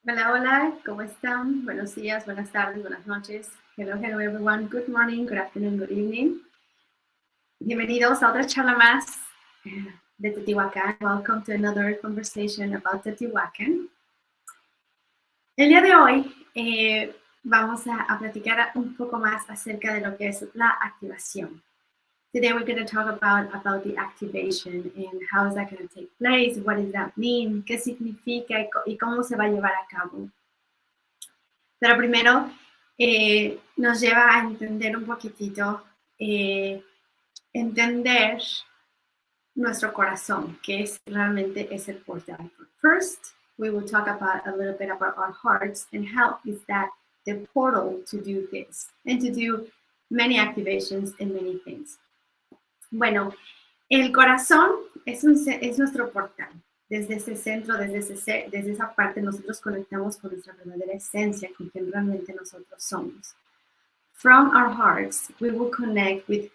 Hola, hola, ¿cómo están? Buenos días, buenas tardes, buenas noches. Hello, hello everyone. Good morning, good afternoon, good evening. Bienvenidos a otra charla más de Teotihuacan. Welcome to another conversation about Teotihuacan. El día de hoy vamos a platicar un poco más acerca de lo que es la activación. Today we're going to talk about the activation and how is that going to take place, what does that mean, qué significa y cómo se va a llevar a cabo. Pero primero nos lleva a entender un poquitito, entender nuestro corazón, que es realmente es el portal. First, we will talk about a little bit about our hearts and how is that the portal to do this and to do many activations and many things. Bueno, el corazón es nuestro portal. Desde ese centro, desde esa parte, nosotros conectamos con nuestra verdadera esencia, con quien realmente nosotros somos. From our hearts, we will connect with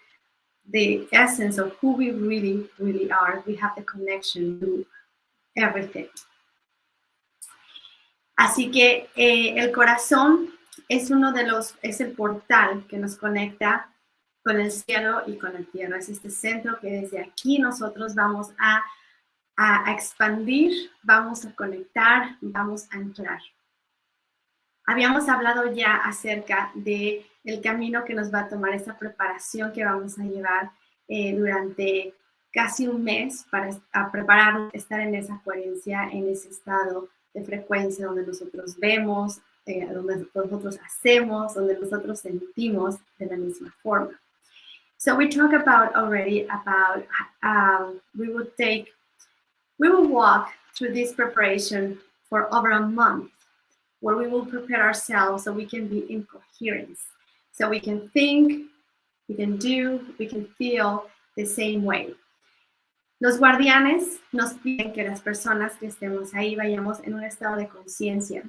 the essence of who we really, really are. We have the connection to everything. Así que el corazón es es el portal que nos conecta con el cielo y con la tierra. Es este centro que desde aquí nosotros vamos a expandir, vamos a conectar, vamos a anclar. Habíamos hablado ya acerca del camino que nos va a tomar esta preparación que vamos a llevar durante casi un mes para prepararnos, estar en esa coherencia, en ese estado de frecuencia donde nosotros vemos, donde nosotros hacemos, donde nosotros sentimos de la misma forma. So we talked about already about we will walk through this preparation for over a month, where we will prepare ourselves so we can be in coherence, so we can think, we can do, we can feel the same way. Los guardianes nos piden que las personas que estemos ahí vayamos en un estado de conciencia,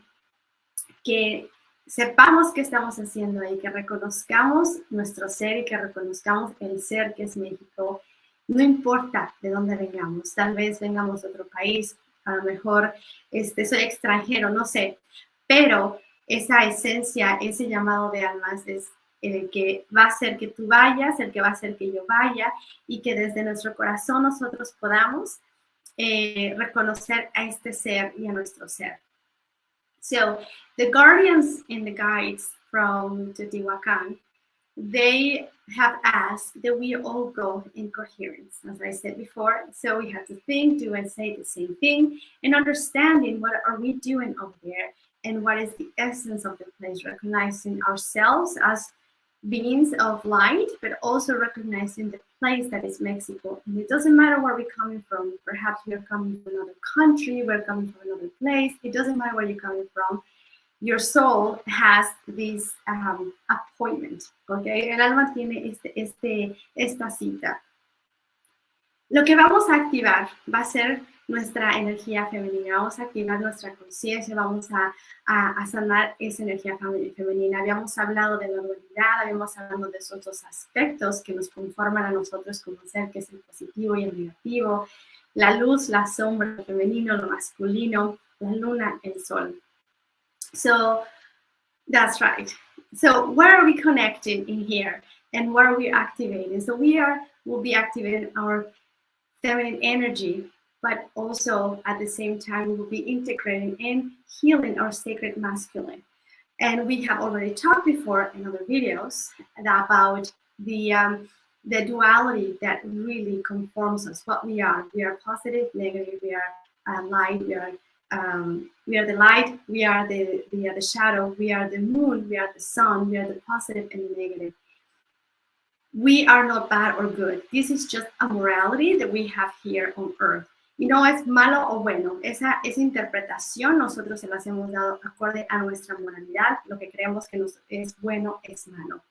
que sepamos qué estamos haciendo ahí, que reconozcamos nuestro ser y que reconozcamos el ser que es México. No importa de dónde vengamos, tal vez vengamos de otro país, a lo mejor soy extranjero, no sé, pero esa esencia, ese llamado de almas es el que va a hacer que tú vayas, el que va a hacer que yo vaya y que desde nuestro corazón nosotros podamos reconocer a este ser y a nuestro ser. So the guardians and the guides from Teotihuacan, they have asked that we all go in coherence, as I said before. So we have to think, do, and say the same thing, and understanding what are we doing over there and what is the essence of the place, recognizing ourselves as beings of light, but also recognizing the place that is Mexico. And it doesn't matter where we're coming from. Perhaps we're coming from another country, we're coming from another place. It doesn't matter where you're coming from. Your soul has this appointment, ¿ok? El alma tiene esta cita. Lo que vamos a activar va a ser nuestra energía femenina, vamos a activar nuestra conciencia, vamos a sanar esa energía femenina. Habíamos hablado de la dualidad, habíamos hablado de esos dos aspectos que nos conforman a nosotros como ser, que es el positivo y el negativo, la luz, la sombra, lo femenino, lo masculino, la luna, el sol. So that's right. So where are we connecting in here and where are we activating? So we'll be activating our feminine energy, but also at the same time we will be integrating and healing our sacred masculine. And we have already talked before in other videos about the duality that really conforms us, what we are. We are positive, negative, we are light, we are the light, we are the shadow, we are the moon, we are the sun, we are the positive and the negative. We are not bad or good. This is just a morality that we have here on earth. Y no es malo o bueno. Esa interpretación nosotros se las hemos dado acorde a nuestra moralidad. Lo que creemos que es bueno es malo.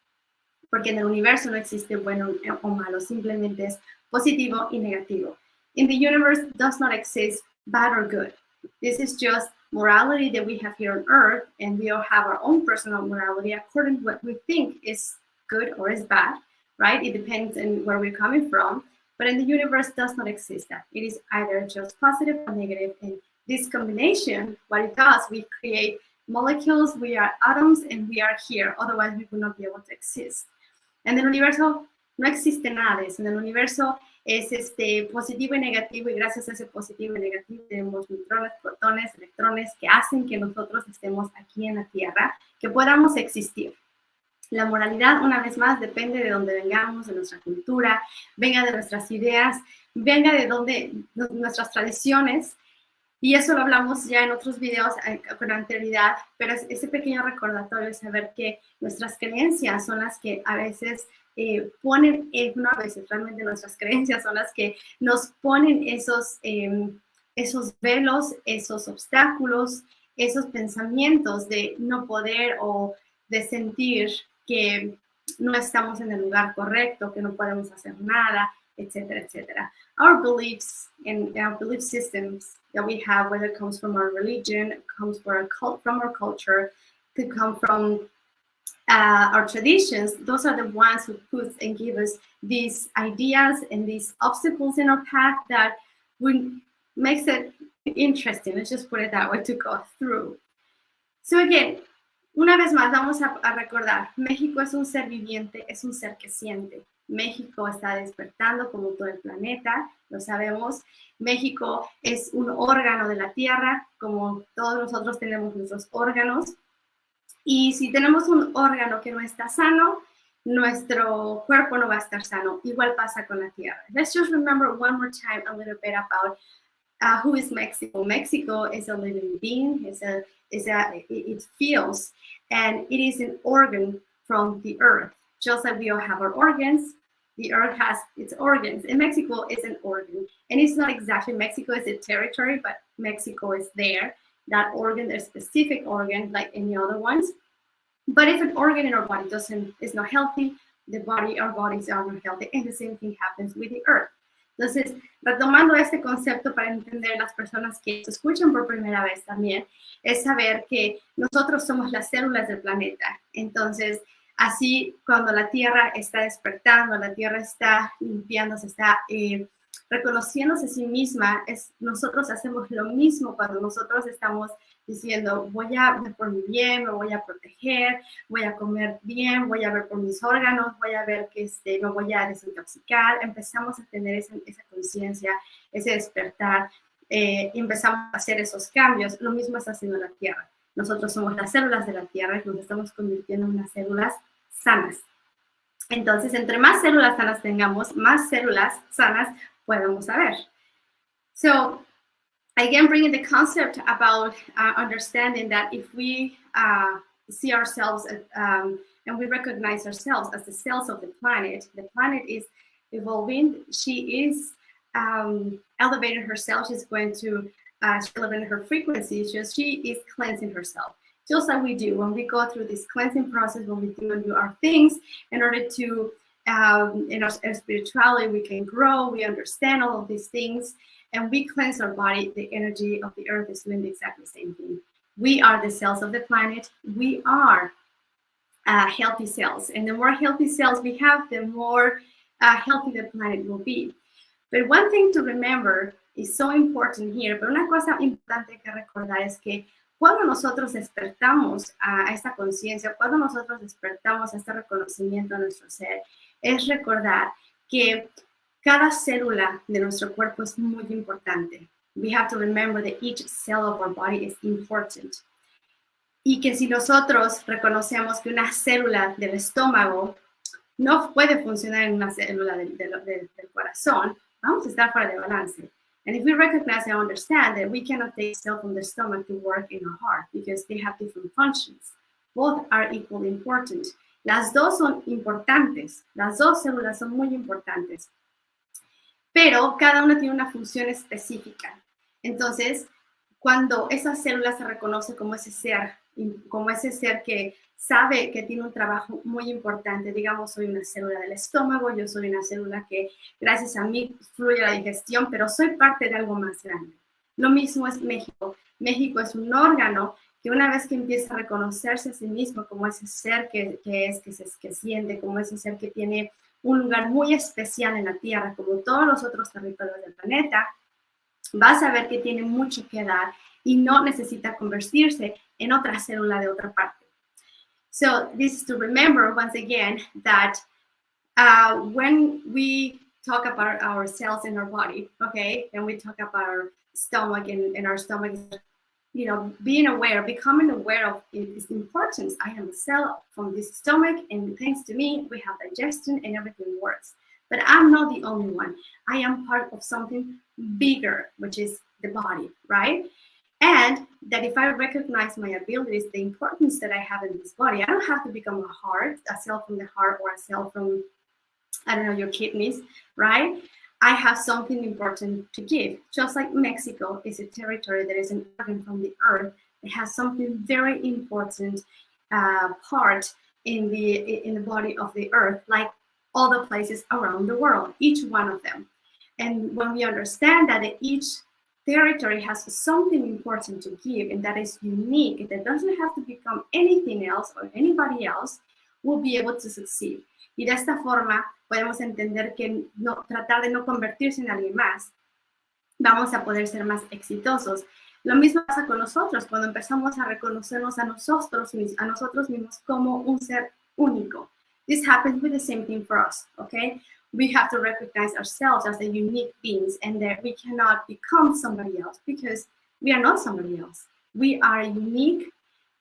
Porque en el universo no existe bueno o malo. Simplemente es positivo y negativo. In the universe does not exist bad or good. This is just morality that we have here on earth, and we all have our own personal morality according to what we think is good or is bad, right? It depends on where we're coming from, but in the universe does not exist that. It is either just positive or negative, and this combination, what it does, we create molecules, we are atoms, and we are here. Otherwise, we would not be able to exist. En el universo no existe nada de eso. En el universo es positivo y negativo, y gracias a ese positivo y negativo tenemos neutrones, protones, electrones que hacen que nosotros estemos aquí en la Tierra, que podamos existir. La moralidad, una vez más, depende de dónde vengamos, de nuestra cultura, venga de nuestras ideas, venga de nuestras tradiciones. Y eso lo hablamos ya en otros videos con anterioridad, pero es ese pequeño recordatorio de saber que nuestras creencias son las que a veces ponen, no a veces, realmente nuestras creencias son las que nos ponen esos velos, esos obstáculos, esos pensamientos de no poder o de sentir que no estamos en el lugar correcto, que no podemos hacer nada, etcétera, etcétera. Our beliefs and our belief systems that we have, whether it comes from our religion, comes from our culture, could come from our traditions, those are the ones who put and give us these ideas and these obstacles in our path that makes it interesting, let's just put it that way, to go through. So again, una vez más vamos a recordar, México es un ser viviente, es un ser que siente. México está despertando como todo el planeta, lo sabemos. México es un órgano de la Tierra, como todos nosotros tenemos nuestros órganos. Y si tenemos un órgano que no está sano, nuestro cuerpo no va a estar sano. Igual pasa con la Tierra. Let's just remember one more time a little bit about who is Mexico. Mexico is a living being. It feels, and it is an organ from the earth. Just like we all have our organs, the earth has its organs, and Mexico is an organ. And it's not exactly Mexico is a territory, but Mexico is there. That organ, a specific organ, like any other ones. But if an organ in our body is not healthy, our bodies are not healthy, and the same thing happens with the earth. Entonces, retomando este concepto para entender las personas que se escuchan por primera vez también, es saber que nosotros somos las células del planeta. Entonces, así cuando la Tierra está despertando, la Tierra está limpiándose, está reconociéndose a sí misma, nosotros hacemos lo mismo cuando nosotros estamos diciendo, voy a ver por mi bien, me voy a proteger, voy a comer bien, voy a ver por mis órganos, voy a ver que me voy a desintoxicar. Empezamos a tener esa conciencia, ese despertar, y empezamos a hacer esos cambios. Lo mismo está haciendo la Tierra. Nosotros somos las células de la Tierra y nos estamos convirtiendo en unas células sanas. Entonces, entre más células sanas tengamos, más células sanas podemos haber. So, again, bringing the concept about understanding that if we see ourselves and we recognize ourselves as the cells of the planet is evolving. She is elevating herself. She's going to elevate her frequency. She is cleansing herself. Just like we do when we go through this cleansing process, when we do our things in order to, in our spirituality, we can grow, we understand all of these things, and we cleanse our body. The energy of the earth is doing exactly the same thing. We are the cells of the planet. We are healthy cells. And the more healthy cells we have, the more healthy the planet will be. But one thing to remember is so important here, pero una cosa importante que recordar es que cuando nosotros despertamos a esta conciencia, cuando nosotros despertamos a este reconocimiento a nuestro ser, es recordar que cada célula de nuestro cuerpo es muy importante. We have to remember that each cell of our body is important. Y que si nosotros reconocemos que una célula del estómago no puede funcionar en una célula del corazón, vamos a estar fuera de balance. And if we recognize and understand that we cannot take cells from the stomach to work in our heart because they have different functions, both are equally important. Las dos son importantes, las dos células son muy importantes, pero cada una tiene una función específica. Entonces, cuando esa célula se reconoce como ese ser que sabe que tiene un trabajo muy importante, digamos, soy una célula del estómago, yo soy una célula que gracias a mí fluye la digestión, pero soy parte de algo más grande. Lo mismo es México. México es un órgano que una vez que empieza a reconocerse a sí mismo como ese ser que siente, como ese ser que tiene un lugar muy especial en la Tierra, como todos los otros territorios del planeta, vas a ver que tiene mucho que dar y no necesita convertirse en otra célula de otra parte. So this is to remember once again that when we talk about our cells in our body, okay, and we talk about our stomach and our stomach, you know, being aware, becoming aware of its importance. I am a cell from this stomach, and thanks to me, we have digestion and everything works. But I'm not the only one. I am part of something bigger, which is the body, right? And that if I recognize my abilities, the importance that I have in this body, I don't have to become a heart, a cell from the heart, or a cell from, I don't know, your kidneys, right? I have something important to give. Just like Mexico is a territory that is an organ from the earth, it has something very important part in the body of the earth, like all the places around the world, each one of them. And when we understand that each territory has something important to give and that is unique, that doesn't have to become anything else or anybody else, we'll be able to succeed. Y de esta forma podemos entender que no, tratar de no convertirse en alguien más, vamos a poder ser más exitosos. Lo mismo pasa con nosotros cuando empezamos a reconocernos a nosotros mismos como un ser único. This happens with the same thing for us, okay? We have to recognize ourselves as the unique beings and that we cannot become somebody else because we are not somebody else. We are unique.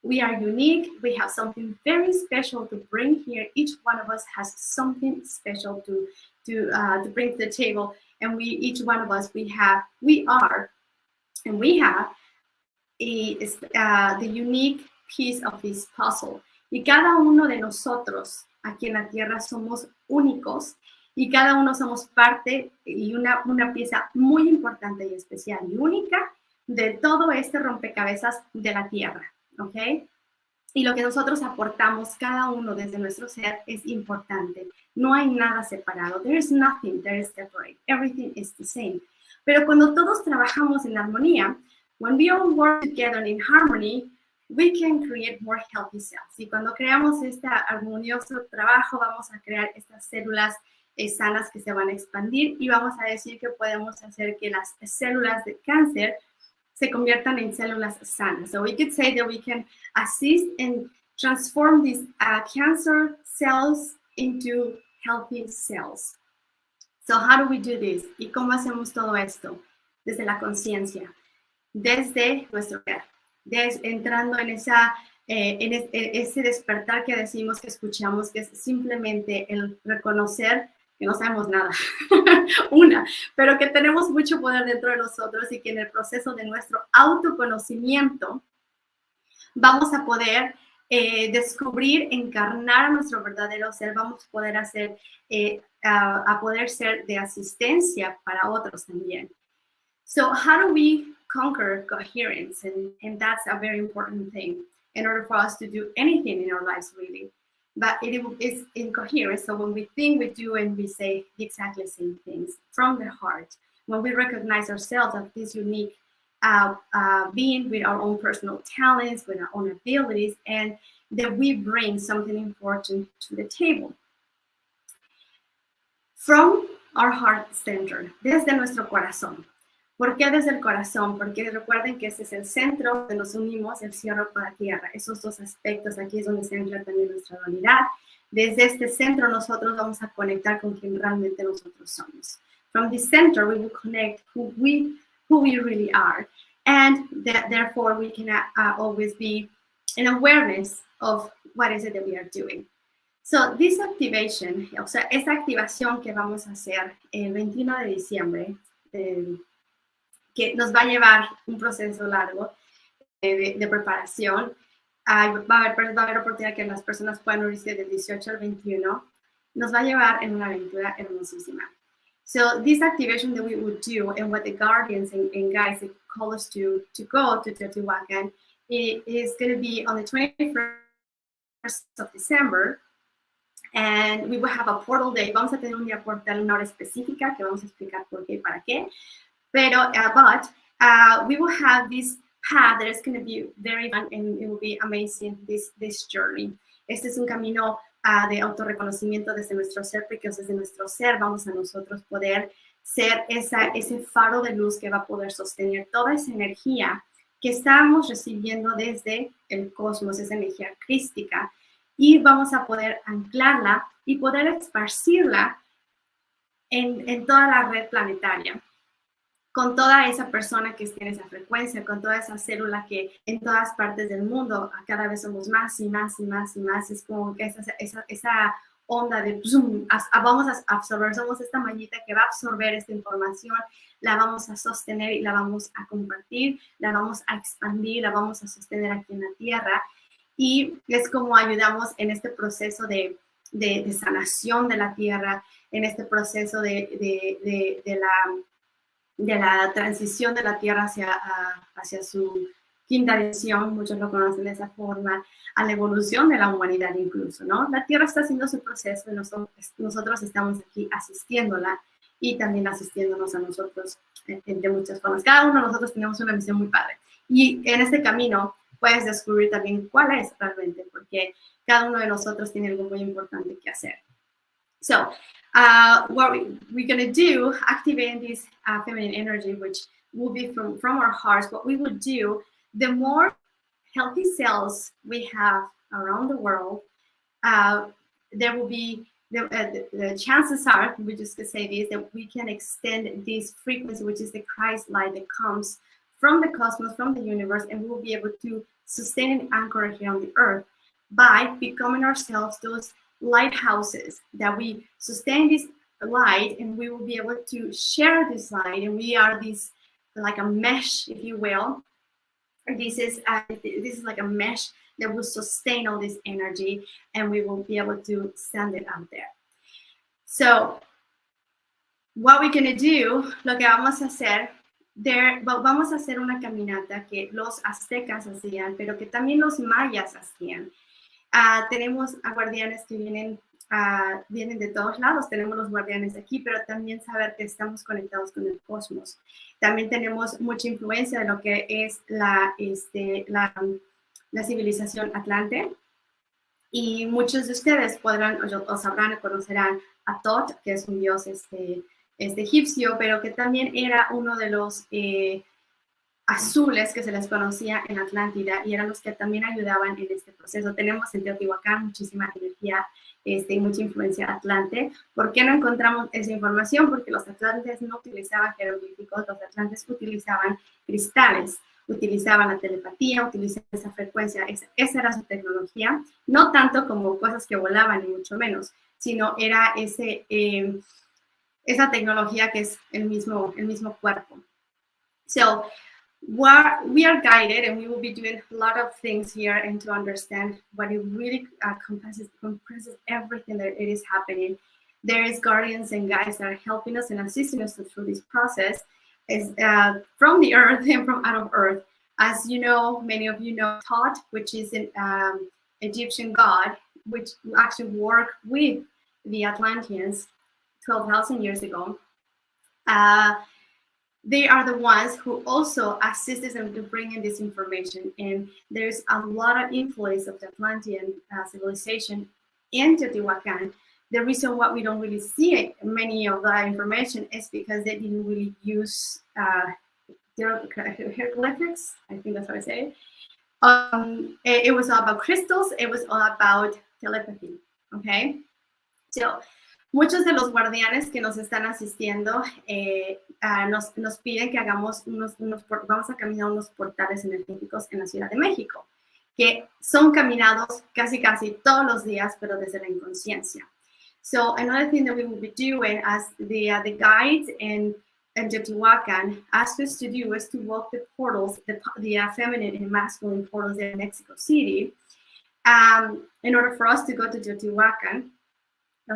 We are unique. We have something very special to bring here. Each one of us has something special to bring to the table. And each one of us, we have the unique piece of this puzzle. Y cada uno de nosotros aquí en la Tierra somos únicos y cada uno somos parte y una pieza muy importante y especial y única de todo este rompecabezas de la Tierra, ¿ok? Y lo que nosotros aportamos cada uno desde nuestro ser es importante. No hay nada separado. There is nothing that is separate. Everything is the same. Pero cuando todos trabajamos en armonía, when we all work together in harmony, we can create more healthy cells. Y cuando creamos este armonioso trabajo, vamos a crear estas células sanas que se van a expandir y vamos a decir que podemos hacer que las células de cáncer se conviertan en células sanas. So we could say that we can assist and transform these cancer cells into healthy cells. So how do we do this? ¿Y cómo hacemos todo esto? Desde la conciencia, desde nuestro ser, entrando en ese despertar que decimos, que escuchamos, que es simplemente el reconocer que no sabemos nada, pero que tenemos mucho poder dentro de nosotros y que en el proceso de nuestro autoconocimiento vamos a poder descubrir, encarnar a nuestro verdadero ser, vamos a poder poder ser de asistencia para otros también. So how do we conquer coherence? And that's a very important thing in order for us to do anything in our lives, really. But it is incoherent. So when we think, we do, and we say the exactly same things from the heart, when we recognize ourselves as this unique being with our own personal talents, with our own abilities, and that we bring something important to the table. From our heart center, desde nuestro corazón. ¿Por qué desde el corazón? Porque recuerden que ese es el centro donde nos unimos, el cielo con la tierra. Esos dos aspectos, aquí es donde se entra también nuestra dualidad. Desde este centro nosotros vamos a conectar con quien realmente nosotros somos. From the center we will connect who we really are. And therefore we can always be in awareness of what is it that we are doing. So this activation, o sea, esta activación que vamos a hacer el 21 de diciembre, que nos va a llevar un proceso largo de preparación. Va a haber oportunidad que las personas puedan unirse del 18 al 21. Nos va a llevar en una aventura hermosísima. So this activation that we would do and what the guardians and guides call us to go to Teotihuacan, it is going to be on the 21st of December. And we will have a portal day. Vamos a tener un día portal, una hora específica que vamos a explicar por qué y para qué. But we will have this path that is going to be very fun and it will be amazing, this journey. Este es un camino de autorreconocimiento desde nuestro ser, porque desde nuestro ser vamos a nosotros poder ser ese faro de luz que va a poder sostener toda esa energía que estamos recibiendo desde el cosmos, esa energía crística, y vamos a poder anclarla y poder esparcirla en toda la red planetaria, con toda esa persona que esté en esa frecuencia, con toda esa célula que en todas partes del mundo cada vez somos más y más y más y más. Es como que esa onda de zoom, vamos a absorber, somos esta mallita que va a absorber esta información, la vamos a sostener y la vamos a compartir, la vamos a expandir, la vamos a sostener aquí en la Tierra. Y es como ayudamos en este proceso de sanación de la Tierra, en este proceso de la transición de la Tierra hacia su quinta dimensión, muchos lo conocen de esa forma, a la evolución de la humanidad incluso, ¿no? La Tierra está haciendo su proceso y nosotros estamos aquí asistiéndola y también asistiéndonos a nosotros de muchas formas. Cada uno de nosotros tenemos una misión muy padre. Y en este camino puedes descubrir también cuál es realmente, porque cada uno de nosotros tiene algo muy importante que hacer. So, what we're going to do, activating this feminine energy, which will be from our hearts, what we would do, the more healthy cells we have around the world, there will be, the chances are, we just could say this, that we can extend this frequency, which is the Christ light that comes from the cosmos, from the universe, and we will be able to sustain and anchor here on the earth by becoming ourselves those lighthouses that we sustain this light, and we will be able to share this light, and we are this like a mesh, if you will. This is like a mesh that will sustain all this energy, and we will be able to send it out there. So what we're going to do, lo que vamos a hacer, vamos a hacer una caminata que los aztecas hacían, pero que también los mayas hacían. Tenemos a guardianes que vienen de todos lados, tenemos los guardianes aquí, pero también saber que estamos conectados con el cosmos. También tenemos mucha influencia de lo que es la civilización atlante, y muchos de ustedes podrán o sabrán o conocerán a Tot, que es un dios egipcio, pero que también era uno de los azules que se les conocía en Atlántida, y eran los que también ayudaban en este proceso. Tenemos en Teotihuacan muchísima energía y mucha influencia atlante. ¿Por qué no encontramos esa información? Porque los atlantes no utilizaban jeroglíficos, los atlantes utilizaban cristales, utilizaban la telepatía, utilizaban esa frecuencia, esa era su tecnología, no tanto como cosas que volaban, ni mucho menos, sino era esa tecnología que es el mismo cuerpo. So, we are guided, and we will be doing a lot of things here, and to understand what it really compresses everything that it is happening. There is guardians and guides that are helping us and assisting us through this process, from the earth and from out of earth. As you know, many of you know Tot, which is an Egyptian god, which actually worked with the Atlanteans 12,000 years ago. They are the ones who also assisted them to bring in this information. And there's a lot of influence of the Atlantean civilization in Teotihuacan. The reason why we don't really see many of that information is because they didn't really use hieroglyphics. I think that's how I say it. It was all about crystals. It was all about telepathy. Okay? So, muchos de los guardianes que nos están asistiendo nos piden que hagamos vamos a caminar unos portales energéticos en la Ciudad de México, que son caminados casi todos los días, pero desde la inconsciencia. So another thing that we will be doing as the guides in Teotihuacan ask us to do is to walk the portals, the feminine and masculine portals in Mexico City, in order for us to go to Teotihuacan.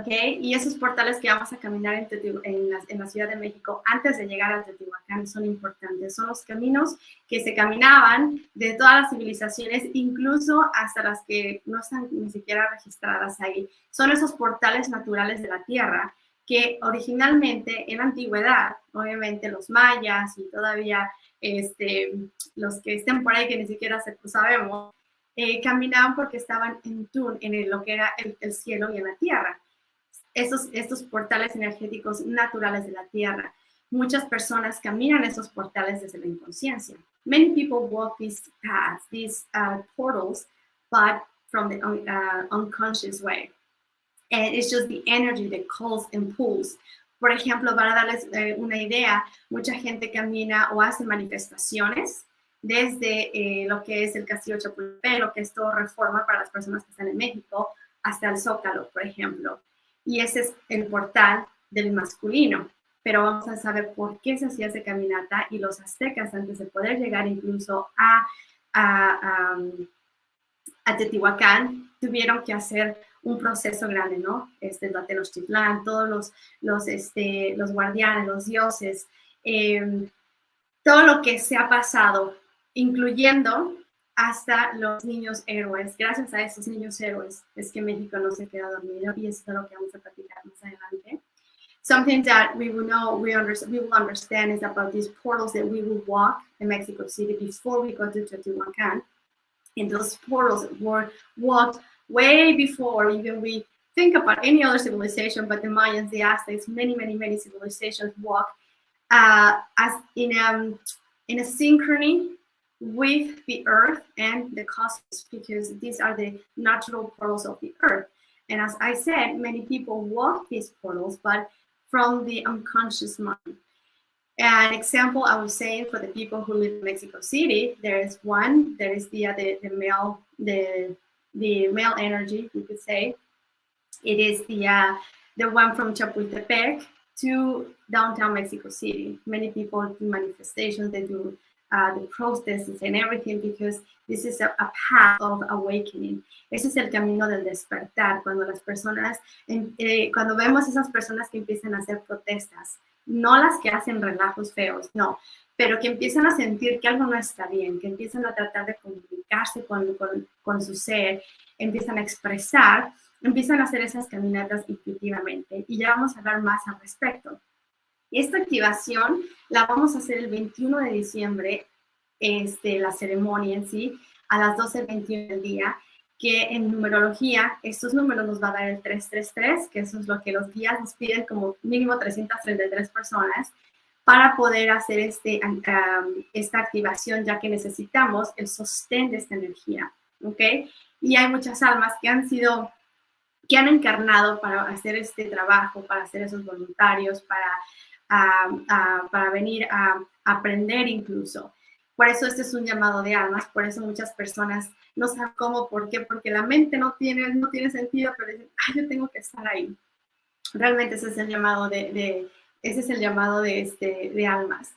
Okay, y esos portales que vamos a caminar en la Ciudad de México antes de llegar a Teotihuacán son importantes. Son los caminos que se caminaban de todas las civilizaciones, incluso hasta las que no están ni siquiera registradas ahí. Son esos portales naturales de la Tierra que originalmente en la antigüedad, obviamente los mayas y todavía los que estén por ahí que ni siquiera sabemos, caminaban porque estaban en tune en lo que era el cielo y en la tierra. estos portales energéticos naturales de la Tierra. Muchas personas caminan esos portales desde la inconsciencia. Many people walk these paths, these portals, but from the unconscious way. And it's just the energy that calls and pulls. Por ejemplo, para darles una idea, mucha gente camina o hace manifestaciones desde lo que es el Castillo Chapultepec, lo que es todo Reforma para las personas que están en México, hasta el Zócalo, por ejemplo. Y ese es el portal del masculino. Pero vamos a saber por qué se hacía esa caminata, y los aztecas, antes de poder llegar incluso a Teotihuacan, tuvieron que hacer un proceso grande, ¿no? La Tenochtitlán, todos los guardianes, los dioses, todo lo que se ha pasado, incluyendo hasta los niños héroes. Gracias a esos niños héroes es que México no se queda dormido, y eso es lo que vamos a platicar más adelante. Something that we will know, we will understand is about these portals that we will walk in Mexico City before we go to Teotihuacan. And those portals were walked way before even we think about any other civilization, but the Mayans, the Aztecs, many civilizations walk as in a synchrony with the earth and the cosmos, because these are the natural portals of the earth. And as I said, many people walk these portals, but from the unconscious mind. An example I was saying, for the people who live in Mexico City, there is the male energy, we could say. It is the one from Chapultepec to downtown Mexico City. Many people do manifestations, they do the protests and everything, because this is a path of awakening. Ese es el camino del despertar, cuando las personas, cuando vemos esas personas que empiezan a hacer protestas, no las que hacen relajos feos, no, pero que empiezan a sentir que algo no está bien, que empiezan a tratar de comunicarse con su ser, empiezan a expresar, empiezan a hacer esas caminatas intuitivamente, y ya vamos a hablar más al respecto. Esta activación la vamos a hacer el 21 de diciembre, la ceremonia en sí, a las 12:21 del día, que en numerología, estos números nos va a dar el 333, que eso es lo que los guías nos piden, como mínimo 333 personas, para poder hacer esta activación, ya que necesitamos el sostén de esta energía, ¿ok? Y hay muchas almas que han encarnado para hacer este trabajo, para hacer esos voluntarios, para venir a aprender incluso. Por eso este es un llamado de almas, por eso muchas personas no saben cómo, por qué, porque la mente no tiene sentido, pero dicen, yo tengo que estar ahí. Realmente ese es el llamado de almas.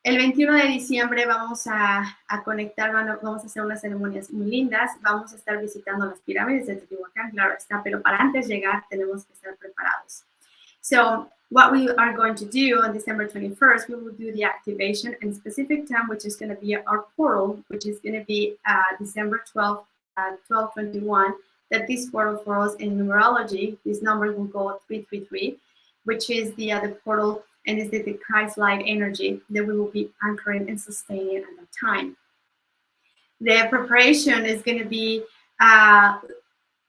El 21 de diciembre vamos a conectar, vamos a hacer unas ceremonias muy lindas, vamos a estar visitando las pirámides de Teotihuacan, claro está, pero para antes llegar tenemos que estar preparados. So what we are going to do on December 21st, we will do the activation in a specific time, which is going to be our portal, which is going to be December 12th, 12:21, that this portal for us in numerology, this number will go 333, which is the portal, and is the Christ-like energy that we will be anchoring and sustaining at that time. The preparation is going to be,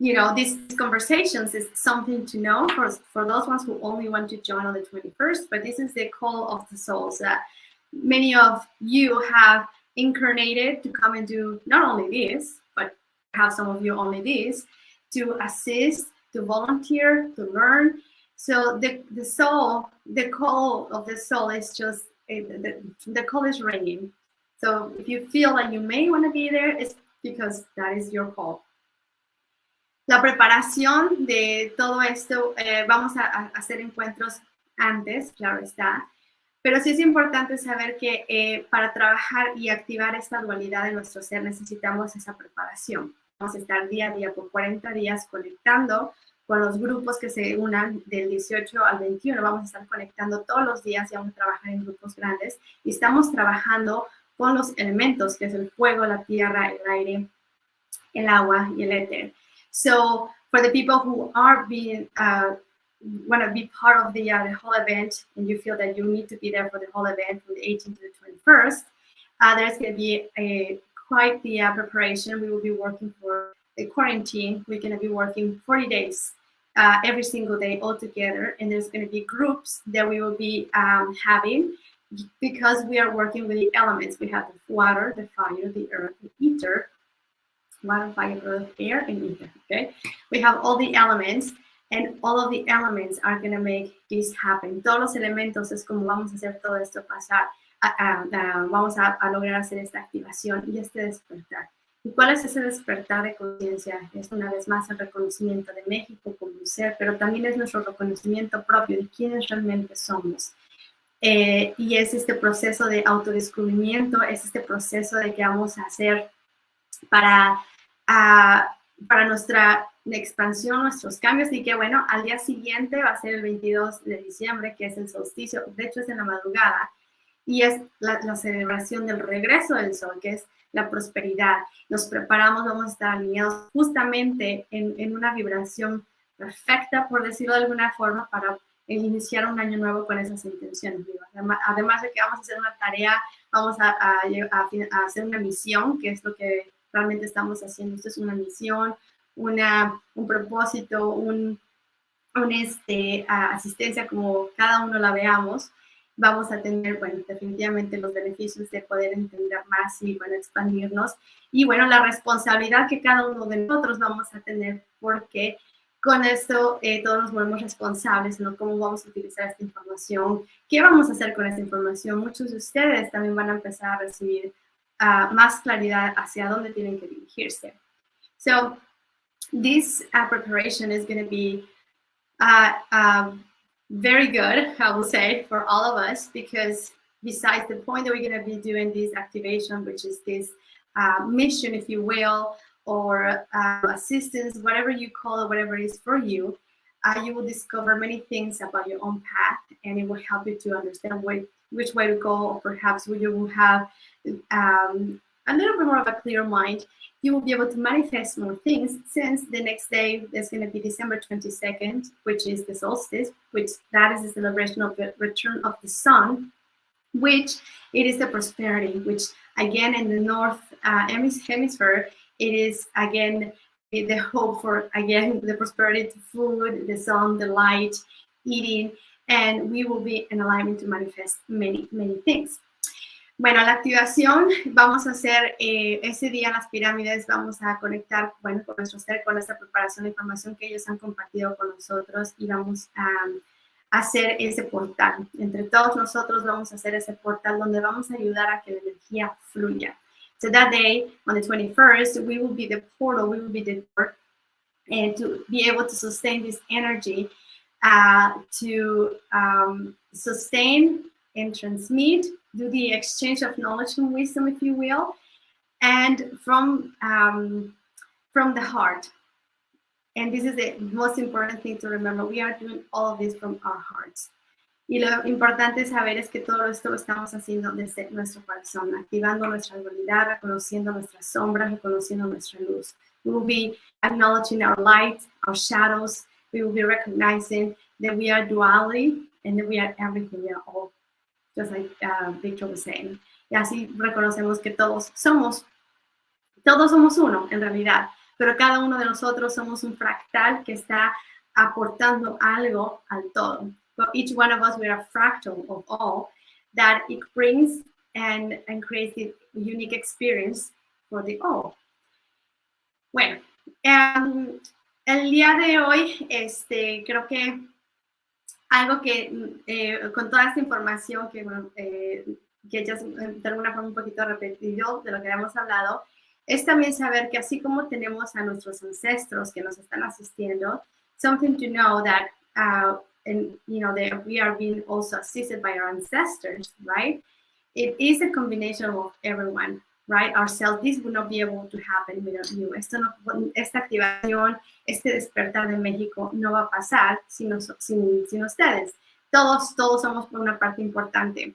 these conversations is something to know for those ones who only want to join on the 21st, but this is the call of the souls that many of you have incarnated to come and do not only this, but have some of you only this, to assist, to volunteer, to learn. So the call of the soul is just, the call is ringing. So if you feel like you may want to be there, it's because that is your call. La preparación de todo esto, vamos a hacer encuentros antes, claro está, pero sí es importante saber que para trabajar y activar esta dualidad de nuestro ser necesitamos esa preparación. Vamos a estar día a día por 40 días conectando con los grupos que se unan del 18 al 21. Vamos a estar conectando todos los días y vamos a trabajar en grupos grandes. Y estamos trabajando con los elementos, que es el fuego, la tierra, el aire, el agua y el éter. So for the people who are want to be part of the whole event, and you feel that you need to be there for the whole event from the 18th to the 21st, there's going to be quite the preparation. We will be working for the quarantine. We're going to be working 40 days every single day all together, and there's going to be groups that we will be having, because we are working with the elements. We have the water, the fire, the earth, the ether. Water, fire, earth, air, and ether. Okay, we have all the elements, and all of the elements are going to make this happen. Todos los elementos es como vamos a hacer todo esto pasar. Vamos a lograr hacer esta activación y este despertar. ¿Y cuál es ese despertar de conciencia? Es una vez más el reconocimiento de México como un ser, pero también es nuestro reconocimiento propio de quiénes realmente somos. Y es este proceso de autodescubrimiento, es este proceso de que vamos a hacer para nuestra expansión, nuestros cambios. Y que bueno, al día siguiente va a ser el 22 de diciembre, que es el solsticio, de hecho es en la madrugada, y es la celebración del regreso del sol, que es la prosperidad. Nos preparamos, vamos a estar alineados justamente en una vibración perfecta, por decirlo de alguna forma, para iniciar un año nuevo con esas intenciones. Además de que vamos a hacer una tarea, vamos a hacer una misión, que es lo que realmente estamos haciendo. Esto es una misión, un propósito, asistencia, como cada uno la veamos. Vamos a tener, bueno, definitivamente los beneficios de poder entender más y, bueno, expandirnos. Y, bueno, la responsabilidad que cada uno de nosotros vamos a tener, porque con esto todos nos volvemos responsables, ¿no? Cómo vamos a utilizar esta información, qué vamos a hacer con esta información. Muchos de ustedes también van a empezar a recibir más claridad hacia dónde tienen que dirigirse. So, this preparation is going to be very good, I will say, for all of us, because besides the point that we're going to be doing this activation, which is this mission, if you will, or assistance, whatever you call it, whatever it is for you, you will discover many things about your own path, and it will help you to understand which way to go, or perhaps you will have a little bit more of a clear mind. You will be able to manifest more things, since the next day is going to be December 22nd, which is the solstice, which that is the celebration of the return of the sun, which it is the prosperity, which again in the north hemisphere, it is again the hope for, again, the prosperity to food, the sun, the light, eating, and we will be in alignment to manifest many, many things. Bueno, la activación vamos a hacer ese día en las pirámides, vamos a conectar, bueno, con nuestro ser, con esta preparación de información que ellos han compartido con nosotros, y vamos a hacer ese portal. Entre todos nosotros vamos a hacer ese portal donde vamos a ayudar a que la energía fluya. So that day, on the 21st, we will be the portal, we will be the door, and to be able to sustain this energy, to sustain and transmit, do the exchange of knowledge and wisdom, if you will, and from the heart. And this is the most important thing to remember. We are doing all of this from our hearts. Y lo importante saber es que todo esto lo estamos haciendo desde nuestro corazón, activando nuestra dualidad, reconociendo nuestras sombras, reconociendo nuestra luz. We will be acknowledging our light, our shadows. We will be recognizing that we are duality and that we are everything. We are all, just like Victor was saying. Y así reconocemos que todos somos uno, en realidad. Pero cada uno de nosotros somos un fractal que está aportando algo al todo. But each one of us, we are a fractal of all, that it brings and creates a unique experience for the all. Bueno, el día de hoy, creo que algo que con toda esta información que ya de alguna forma un poquito repetido de lo que habíamos hablado, es también saber que así como tenemos a nuestros ancestros que nos están asistiendo, something to know that and you know that we are being also assisted by our ancestors, right? It is a combination of everyone, right? Ourselves, this would not be able to happen without you. Esta activación, este despertar de México no va a pasar sin ustedes. Todos somos por una parte importante.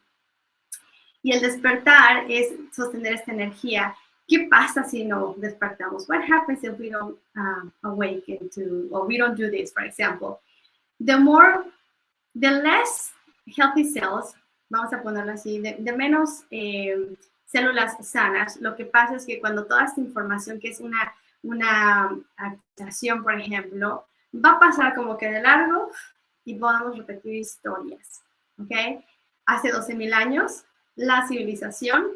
Y el despertar es sostener esta energía. ¿Qué pasa si no despertamos? What happens if we don't awaken to, or we don't do this, for example? The less healthy cells, vamos a ponerlo así, de menos células sanas, lo que pasa es que cuando toda esta información, que es una activación, por ejemplo, va a pasar como que de largo y podamos repetir historias, ¿ok? Hace 12,000 años, la civilización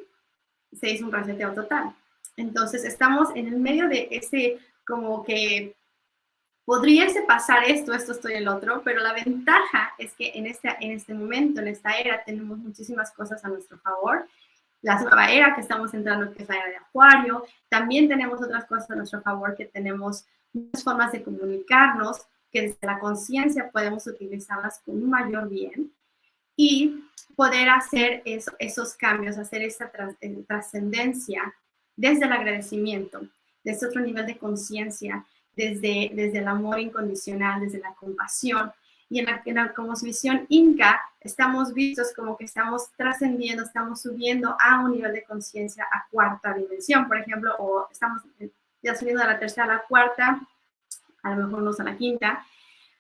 se hizo un reseteo total. Entonces, estamos en el medio de ese como que podríase pasar esto, esto y el otro, pero la ventaja es que en este momento, en esta era, tenemos muchísimas cosas a nuestro favor. La nueva era que estamos entrando, que es la era de Acuario, también tenemos otras cosas a nuestro favor, que tenemos muchas formas de comunicarnos, que desde la conciencia podemos utilizarlas con un mayor bien y poder hacer esos cambios, hacer esa trascendencia desde el agradecimiento, desde otro nivel de conciencia, desde el amor incondicional, desde la compasión. Y en la cosmovisión inca estamos vistos como que estamos trascendiendo, estamos subiendo a un nivel de conciencia a cuarta dimensión, por ejemplo, o estamos ya subiendo de la tercera a la cuarta, a lo mejor no a la quinta,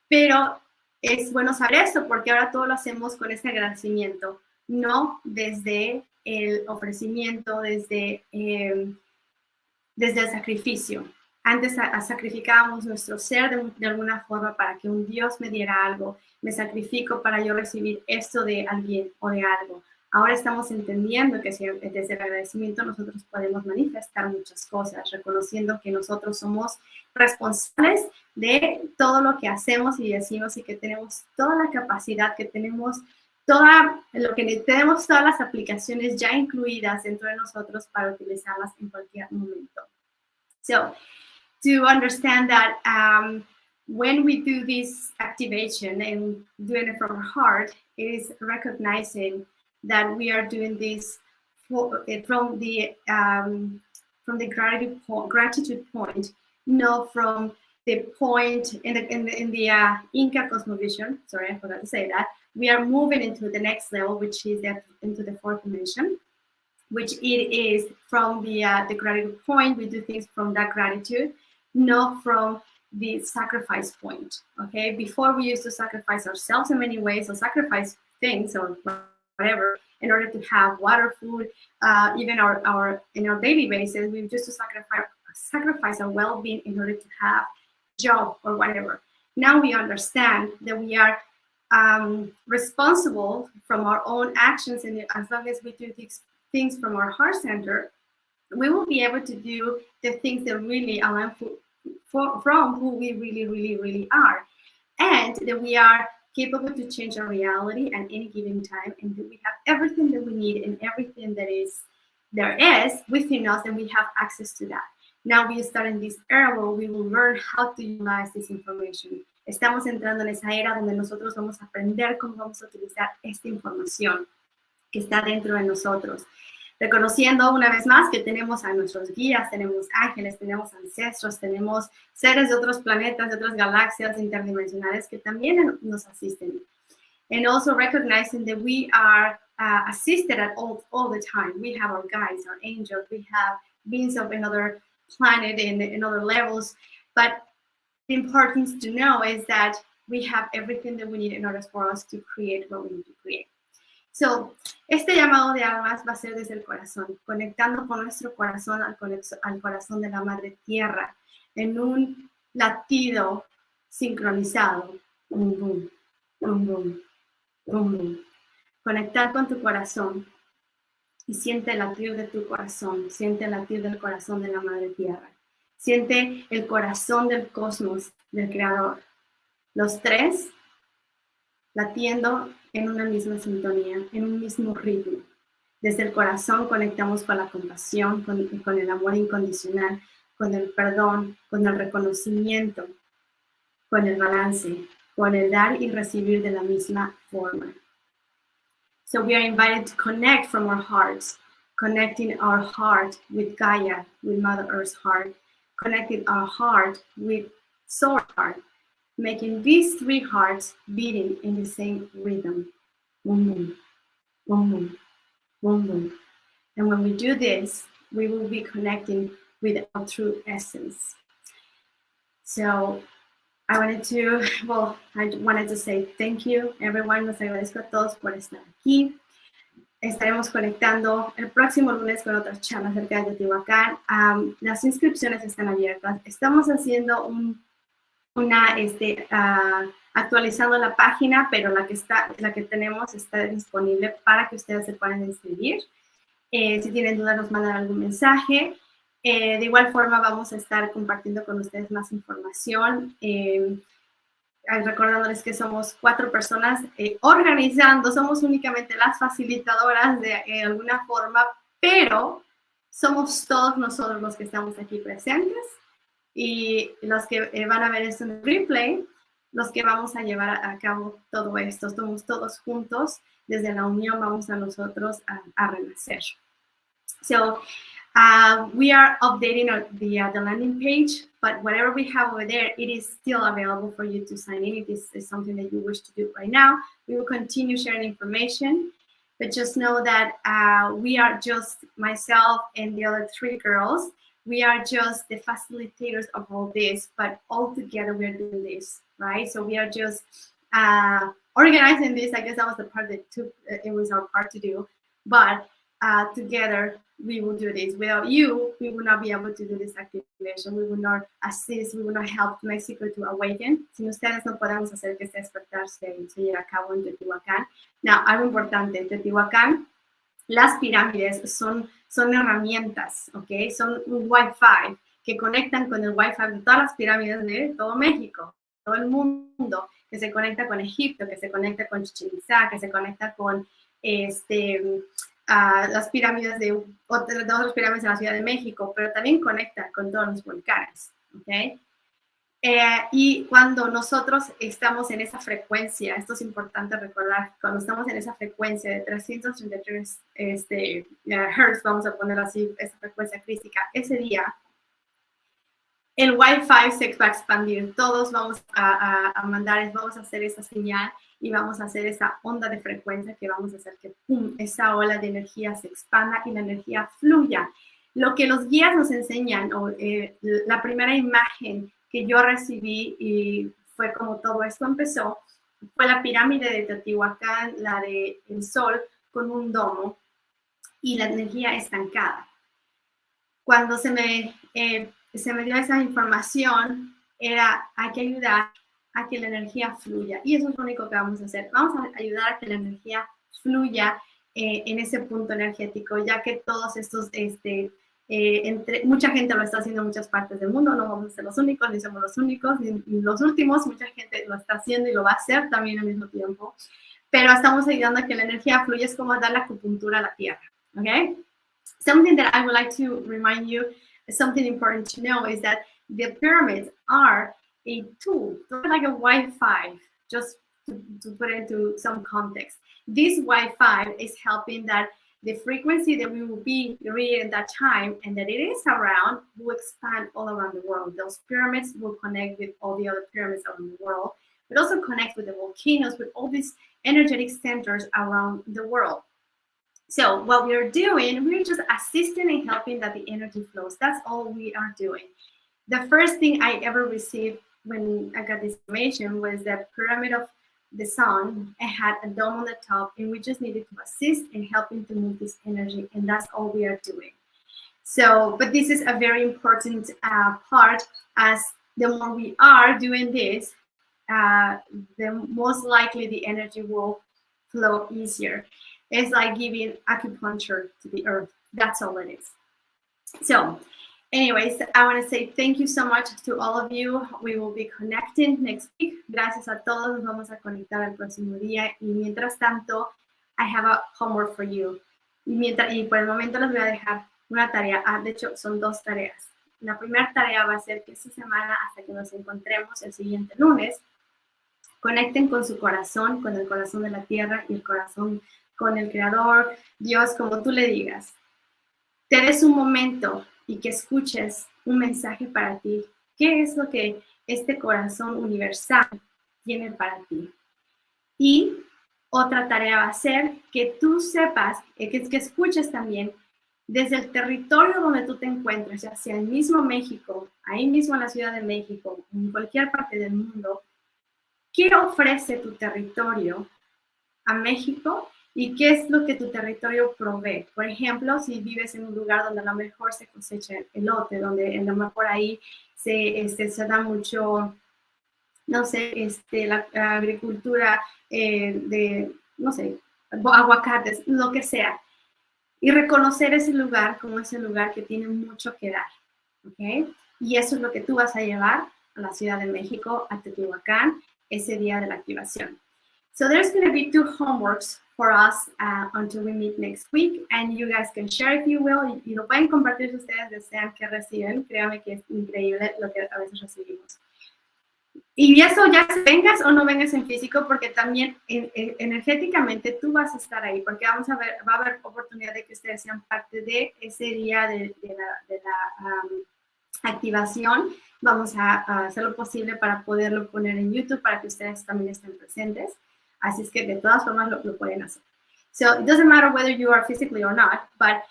pero es bueno saber esto porque ahora todo lo hacemos con este agradecimiento, no desde el ofrecimiento, desde el sacrificio. Antes sacrificábamos nuestro ser de alguna forma para que un Dios me diera algo. Me sacrifico para yo recibir esto de alguien o de algo. Ahora estamos entendiendo que desde el agradecimiento nosotros podemos manifestar muchas cosas, reconociendo que nosotros somos responsables de todo lo que hacemos y decimos y que tenemos toda la capacidad, que tenemos tenemos todas las aplicaciones ya incluidas dentro de nosotros para utilizarlas en cualquier momento. So, to understand that when we do this activation and doing it from our heart, is recognizing that we are doing this from the gratitude point, not from the point in the Inca cosmovision. Sorry, I forgot to say that. We are moving into the next level, which is into the fourth dimension, which it is from the gratitude point. We do things from that gratitude, not from the sacrifice point. Okay, before we used to sacrifice ourselves in many ways, or sacrifice things or whatever in order to have water, food, even our in our daily basis, we used to sacrifice our well-being in order to have job or whatever. Now we understand that we are responsible from our own actions, and as long as we do these things from our heart center, we will be able to do the things that really align from who we really are, and that we are capable to change our reality at any given time, and that we have everything that we need and everything that there is within us, and we have access to that. Now we start in this era where we will learn how to utilize this information. Estamos entrando en esa era donde nosotros vamos a aprender cómo vamos a utilizar esta información que está dentro de nosotros. Reconociendo una vez más que tenemos a nuestros guías, tenemos ángeles, tenemos ancestros, tenemos seres de otros planetas, de otras galaxias interdimensionales que también nos asisten. And also recognizing that we are assisted at all the time. We have our guides, our angels, we have beings of another planet in other levels. But the importance to know is that we have everything that we need in order for us to create what we need to create. So, este llamado de almas va a ser desde el corazón, conectando con nuestro corazón al corazón de la Madre Tierra, en un latido sincronizado. Boom, boom, boom, boom, boom, boom. Conectar con tu corazón y siente el latir de tu corazón, siente el latir del corazón de la Madre Tierra, siente el corazón del cosmos, del Creador. Los tres latiendo en una misma sintonía, en un mismo ritmo. Desde el corazón conectamos con la compasión, con el amor incondicional, con el perdón, con el reconocimiento, con el balance, con el dar y recibir de la misma forma. So we are invited to connect from our hearts, connecting our heart with Gaia, with Mother Earth's heart, connecting our heart with Soul heart, making these three hearts beating in the same rhythm. Boom, boom, boom, boom, boom, boom. And when we do this, we will be connecting with our true essence. So I wanted to say thank you, everyone. Les agradezco a todos por estar aquí. Estaremos conectando el próximo lunes con otras charlas acerca de Teotihuacan. Las inscripciones están abiertas. Estamos haciendo un actualizando la página, pero la que tenemos está disponible para que ustedes se puedan inscribir. Si tienen dudas, nos mandan algún mensaje. De igual forma, vamos a estar compartiendo con ustedes más información. Recordándoles que somos 4 personas organizando, somos únicamente las facilitadoras de alguna forma, pero somos todos nosotros los que estamos aquí presentes y los que van a ver esto en el replay, los que vamos a llevar a cabo todo esto. Estamos todos juntos, desde la unión vamos a nosotros a renacer. So, we are updating the landing page, but whatever we have over there, it is still available for you to sign in. If this is something that you wish to do right now, we will continue sharing information, but just know that we are just, myself and the other 3 girls, we are just the facilitators of all this, but all together we are doing this, right? So we are just organizing this. I guess that was the part that it was our part to do, but together we will do this. Without you, we will not be able to do this activation. We will not assist, we will not help Mexico to awaken. Sin ustedes no podemos hacer que este despertar se lleve a cabo en Teotihuacan. Now, algo importante, en Teotihuacan, las pirámides son herramientas, ¿ok? Son un Wi-Fi que conectan con el Wi-Fi de todas las pirámides de todo México, todo el mundo, que se conecta con Egipto, que se conecta con Chichén Itzá, que se conecta con las pirámides de otras pirámides en la Ciudad de México, pero también conecta con todos los volcanes, ¿ok? Y cuando nosotros estamos en esa frecuencia, esto es importante recordar, cuando estamos en esa frecuencia de 333 Hz, vamos a poner así, esa frecuencia crística, ese día, el Wi-Fi se va a expandir, todos vamos a mandar, vamos a hacer esa señal y vamos a hacer esa onda de frecuencia que vamos a hacer que ¡pum!, esa ola de energía se expanda y la energía fluya. Lo que los guías nos enseñan, la primera imagen que yo recibí y fue como todo esto empezó, fue la pirámide de Teotihuacán, la del sol con un domo y la energía estancada. Cuando se me dio esa información, hay que ayudar a que la energía fluya. Y eso es lo único que vamos a hacer. Vamos a ayudar a que la energía fluya en ese punto energético, ya que todos estos, mucha gente lo está haciendo en muchas partes del mundo, no vamos a ser los únicos, ni somos los únicos, ni los últimos, mucha gente lo está haciendo y lo va a hacer también al mismo tiempo. Pero estamos ayudando a que la energía fluya, es como dar la acupuntura a la tierra, ¿ok? Something that I would like to remind you, something important to know is that the pyramids are a tool, like a Wi-Fi, just to put into some context. This Wi-Fi is helping that the frequency that we will be reading at that time and that it is around will expand all around the world. Those pyramids will connect with all the other pyramids around the world, but also connect with the volcanoes, with all these energetic centers around the world. So what we are doing, we're just assisting and helping that the energy flows. That's all we are doing. The first thing I ever received when I got this information was the pyramid of the sun. It had a dome on the top, and we just needed to assist in helping to move this energy, and that's all we are doing. So, but this is a very important part, as the more we are doing this, the most likely the energy will flow easier. It's like giving acupuncture to the earth. That's all it is. So, anyways, I want to say thank you so much to all of you. We will be connecting next week. Gracias a todos. Nos vamos a conectar el próximo día. Y mientras tanto, I have a homework for you. Y por el momento les voy a dejar una tarea. De hecho, son 2 tareas. La primera tarea va a ser que esta semana, hasta que nos encontremos el siguiente lunes, conecten con su corazón, con el corazón de la tierra y el corazón con el Creador, Dios, como tú le digas. Te des un momento y que escuches un mensaje para ti. ¿Qué es lo que este corazón universal tiene para ti? Y otra tarea va a ser que tú sepas, que escuches también desde el territorio donde tú te encuentres, ya sea el mismo México, ahí mismo en la Ciudad de México, en cualquier parte del mundo, ¿qué ofrece tu territorio a México? ¿Y qué es lo que tu territorio provee? Por ejemplo, si vives en un lugar donde a lo mejor se cosecha elote, donde a lo mejor ahí se da mucho no sé, la agricultura de, no sé, aguacates, lo que sea. Y reconocer ese lugar como ese lugar que tiene mucho que dar, ¿ok? Y eso es lo que tú vas a llevar a la Ciudad de México, a Teotihuacan, ese día de la activación. So there's going to be 2 homeworks for us until we meet next week, and you guys can share if you will, y lo pueden compartir si ustedes desean que reciben. Créanme que es increíble lo que a veces recibimos. Y eso ya vengas o no vengas en físico, porque también energéticamente tú vas a estar ahí, porque va a haber oportunidad de que ustedes sean parte de ese día de la activación. Vamos a hacer lo posible para poderlo poner en YouTube, para que ustedes también estén presentes. Así es que de todas formas lo pueden hacer. So it doesn't matter whether you are physically or not, but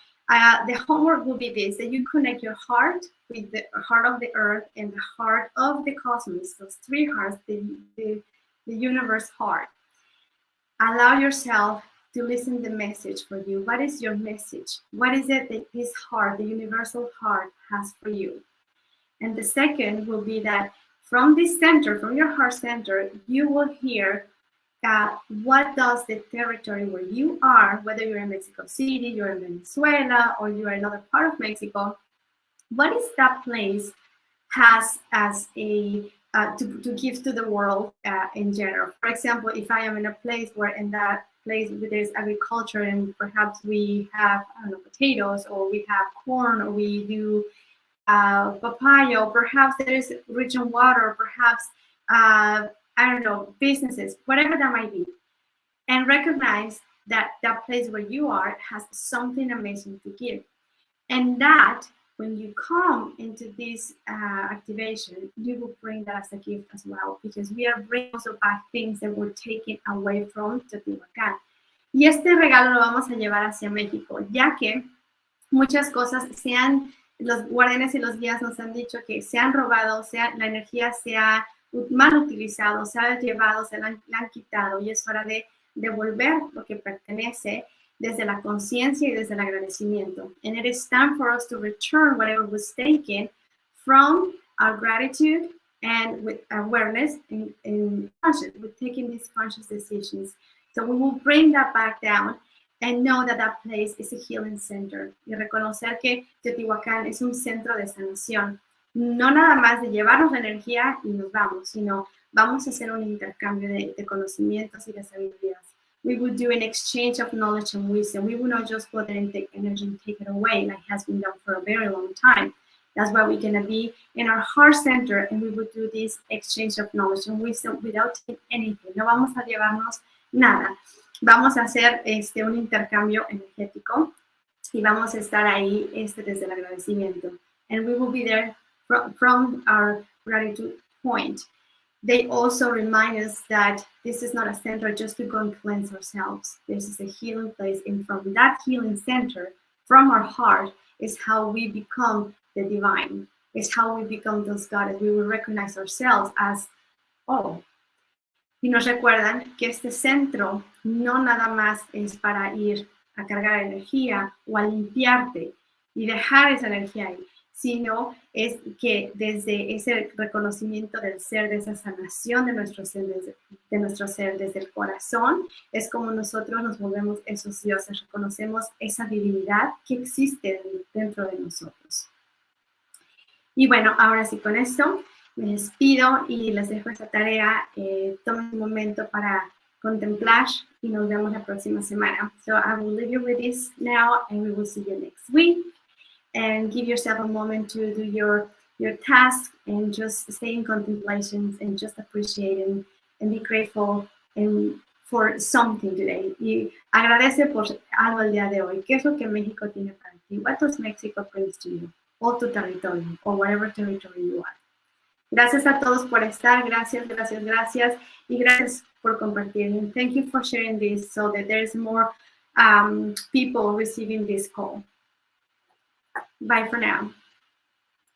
the homework will be this, that you connect your heart with the heart of the earth and the heart of the cosmos, those 3 hearts, the universe heart. Allow yourself to listen to the message for you. What is your message? What is it that this heart, the universal heart, has for you? And the second will be that from this center, from your heart center, you will hear what does the territory where you are, whether you're in Mexico City, you're in Venezuela, or you're in another part of Mexico, what is that place has as a to give to the world in general? For example, if I am in a place where in that place there's agriculture and perhaps we have, I don't know, potatoes, or we have corn, or we do papaya, or perhaps there is rich in water, or perhaps I don't know, businesses, whatever that might be, and recognize that that place where you are has something amazing to give. And that, when you come into this activation, you will bring that as a gift as well, because we are bringing also back things that were taken away from Teotihuacan. Y este regalo lo vamos a llevar hacia México, ya que muchas cosas los guardianes y los guías nos han dicho que se han robado, la energía se ha mal utilizado, se ha llevado, se la han quitado, y es hora de devolver lo que pertenece desde la conciencia y desde el agradecimiento. And it is time for us to return whatever was taken from our gratitude and with awareness and conscious, with taking these conscious decisions. So we will bring that back down and know that that place is a healing center. Y reconocer que Teotihuacan es un centro de sanación. No nada más de llevarnos la energía y nos vamos, sino vamos a hacer un intercambio de conocimientos y de sabidurías. We would do an exchange of knowledge and wisdom. We will not just go there and take energy and take it away, like has been done for a very long time. That's why we're going to be in our heart center, and we would do this exchange of knowledge and wisdom without taking anything. No vamos a llevarnos nada. Vamos a hacer un intercambio energético y vamos a estar ahí desde el agradecimiento. And we will be there from our gratitude point. They also remind us that this is not a center just to go and cleanse ourselves. This is a healing place, and from that healing center, from our heart, is how we become the divine. It's how we become those goddess. We will recognize ourselves as, oh. Y nos recuerdan que este centro no nada más es para ir a cargar energía o a limpiarte y dejar esa energía ahí, sino es que desde ese reconocimiento del ser, de esa sanación de nuestro ser desde el corazón, es como nosotros nos volvemos esos dioses, reconocemos esa divinidad que existe dentro de nosotros. Y bueno, ahora sí, con esto me despido y les dejo esta tarea. Tomen un momento para contemplar y nos vemos la próxima semana. So I will leave you with this now, and we will see you next week. And give yourself a moment to do your task and just stay in contemplation and just appreciate and be grateful for something today. Y agradece por algo el día de hoy. ¿Qué es lo que México tiene para ti? What does Mexico bring to you? O tu territorio, or whatever territory you are. Gracias a todos por estar. Gracias. Y gracias por compartir. And thank you for sharing this so that there's more people receiving this call. Bye for now.